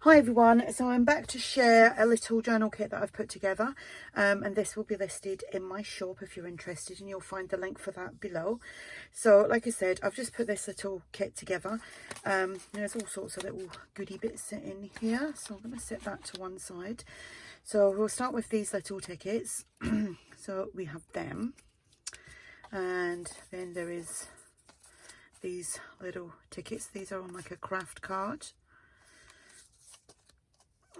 Hi everyone, so I'm back to share a little journal kit that I've put together, and this will be listed in my shop if you're interested, and you'll find the link for that below. So like I said, I've just put this little kit together. There's all sorts of little goodie bits in here, so I'm going to set that to one side. So we'll start with these little tickets. So we have them, and then there is these little tickets. These are on like a craft card.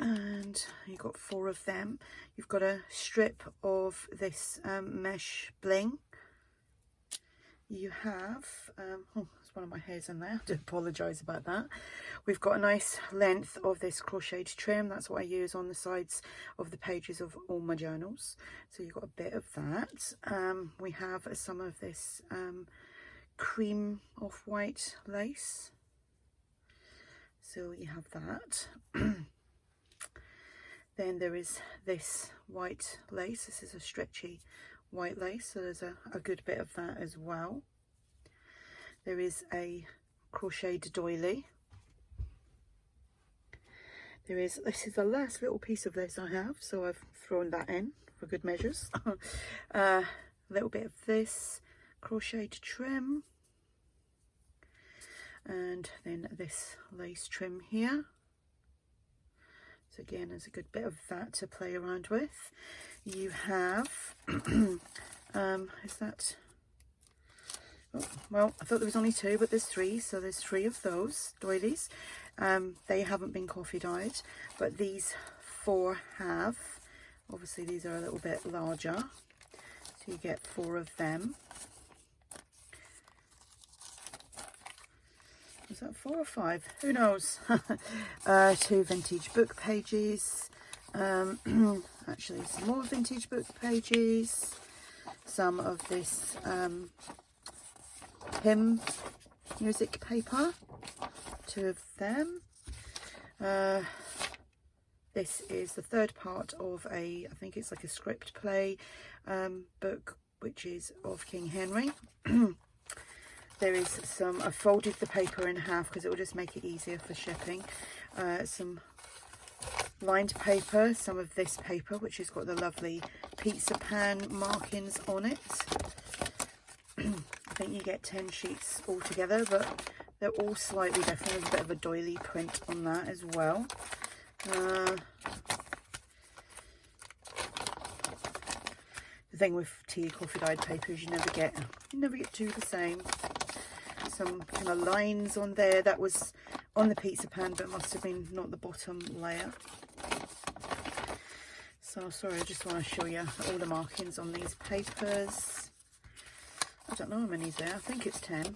And you've got 4 of them. You've got a strip of this mesh bling. You have oh, there's one of my hairs in there, I do apologise about that. We've got a nice length of this crocheted trim. That's what I use on the sides of the pages of all my journals, so you've got a bit of that. We have some of this cream off-white lace, so you have that. Then there is this white lace. This is a stretchy white lace, so there's a good bit of that as well. There is a crocheted doily. This is the last little piece of this I have, so I've thrown that in for good measures. A little bit of this crocheted trim, and then this lace trim here. So again, there's a good bit of that to play around with. You have, is that, oh, well, I thought there was only 2, but there's 3. So there's 3 of those doilies. They haven't been coffee dyed, but these 4 have. Obviously these are a little bit larger, so you get 4 of them. Is that 4 or 5? Who knows? 2 vintage book pages. Actually, some more vintage book pages. Some of this hymn music paper. 2 of them. This is the 3rd part of I think it's like a script play book, which is of King Henry. There is I folded the paper in half because it will just make it easier for shipping. Some lined paper, some of this paper, which has got the lovely pizza pan markings on it. I think you get 10 sheets altogether, but they're all slightly different. There's a bit of a doily print on that as well. The thing with tea coffee dyed paper is you never get 2 the same. Some kind of lines on there. That was on the pizza pan, but must have been not the bottom layer. So sorry, I just want to show you all the markings on these papers. I don't know how many's there. I think it's 10.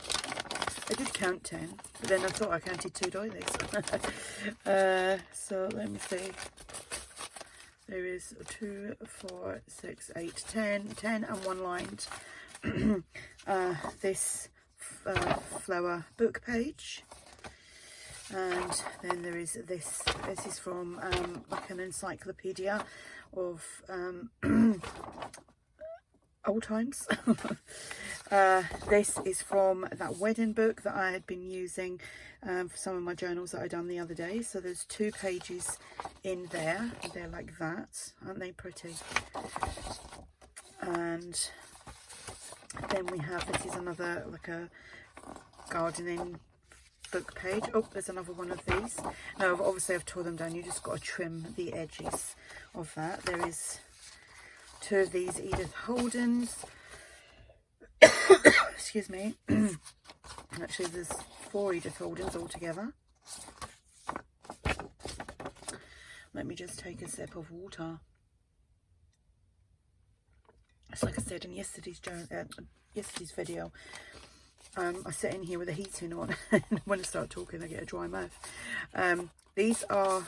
I did count 10, but then I thought I counted 2 doilies. So let me see. There is 2, 4, 6, 8, 10 and 1 lined. This flower book page, and then there is this is from like an encyclopedia of old times. This is from that wedding book that I had been using for some of my journals that I done the other day. So there's 2 pages in there. They're like that, aren't they pretty? And then we have, this is another like a gardening book page. Oh, there's another one of these. No, obviously I've tore them down. You just got to trim the edges of that. There is 2 of these Edith Holdens. Excuse me. Actually, there's 4 Edith Holdens altogether. Let me just take a sip of water. It's like I said in yesterday's video, I sit in here with the heating on, and when I start talking I get a dry mouth. These are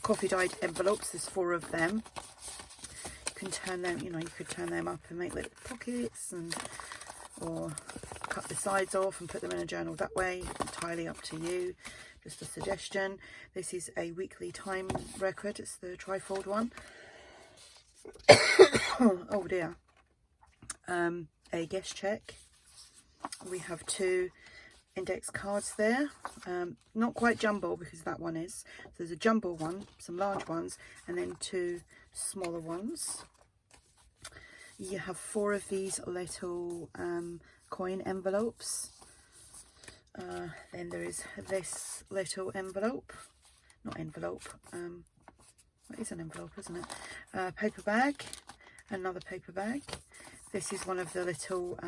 coffee dyed envelopes. There's 4 of them. You can turn them, you could turn them up and make little pockets, or cut the sides off and put them in a journal that way. Entirely up to you, just a suggestion. This is a weekly time record. It's the trifold one. Oh dear. A guest check. We have 2 index cards there. Not quite jumbo because that one is. So there's a jumbo one, some large ones, and then 2 smaller ones. You have 4 of these little coin envelopes. Then there is this little envelope, not envelope, it is an envelope, isn't it? Paper bag, another paper bag. This is one of the little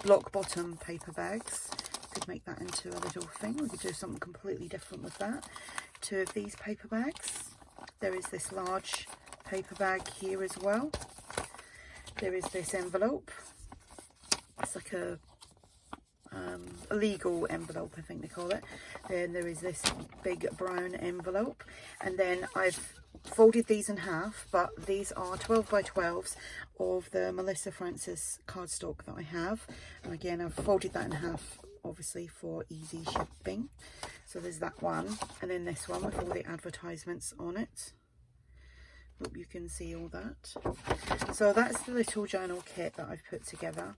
block bottom paper bags. Could make that into a little thing. We could do something completely different with that. 2 of these paper bags. There is this large paper bag here as well. There is this envelope. It's like a legal envelope, I think they call it. Then there is this big brown envelope, and then I've folded these in half, but these are 12 by 12s of the Melissa Francis cardstock that I have. And again, I've folded that in half, obviously for easy shipping. So there's that one, and then this one with all the advertisements on it. Hope you can see all that. So that's the little journal kit that I've put together.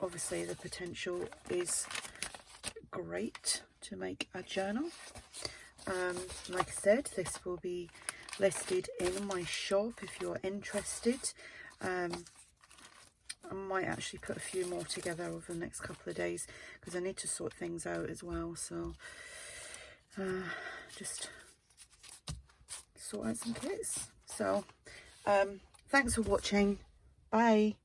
Obviously the potential is great to make a journal. Like I said, this will be listed in my shop if you're interested. I might actually put a few more together over the next couple of days because I need to sort things out as well. So just sort out some kits. So thanks for watching. Bye.